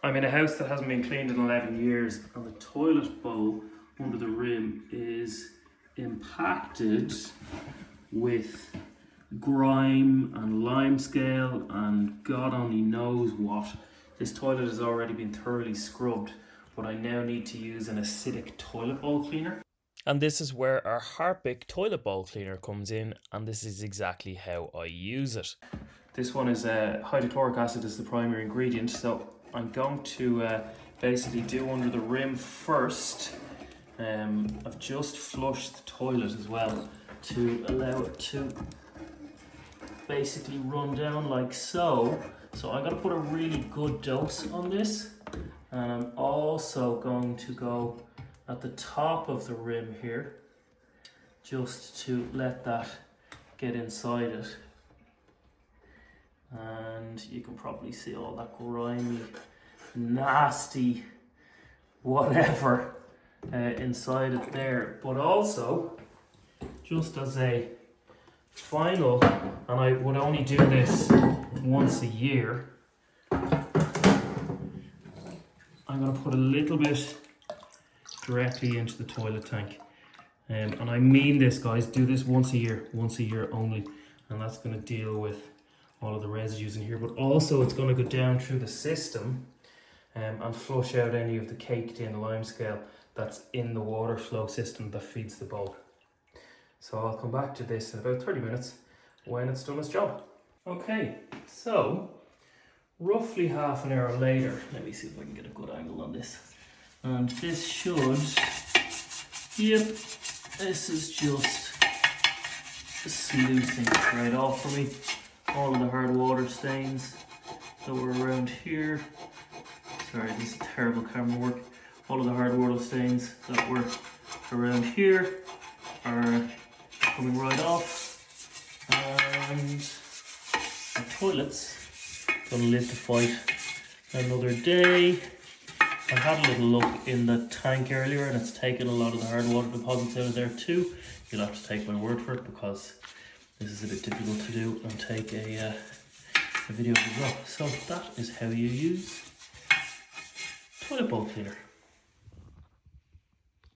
I'm in a house that hasn't been cleaned in 11 years, and the toilet bowl under the rim is impacted with grime and limescale and God only knows what. This toilet has already been thoroughly scrubbed, but I now need to use an acidic toilet bowl cleaner. And this is where our Harpic toilet bowl cleaner comes in, and this is exactly how I use it. This one is hydrochloric acid is the primary ingredient, so I'm going to basically do under the rim first. I've just flushed the toilet as well to allow it to basically run down like so. So I'm going to put a really good dose on this, and I'm also going to go at the top of the rim here just to let that get inside it. And you can probably see all that grimy, nasty, whatever inside it there. But also, just as a final, and I would only do this once a year, I'm going to put a little bit directly into the toilet tank. And I mean this, guys, do this once a year only, and that's going to deal with all of the residues in here, but also it's going to go down through the system and flush out any of the caked in limescale that's in the water flow system that feeds the bowl. So I'll come back to this in about 30 minutes when it's done its job. Okay, so roughly half an hour later, let me see if I can get a good angle on this. And this should, yep, this is just sleuthing right off for me. All of the hard water stains that were around here. Sorry, this is terrible camera work. All of the hard water stains that were around here are coming right off. And the toilet's gonna live to fight another day. I had a little look in the tank earlier and it's taken a lot of the hard water deposits out of there too. You'll have to take my word for it because this is a bit difficult to do and take a video as well. So that is how you use toilet bowl cleaner.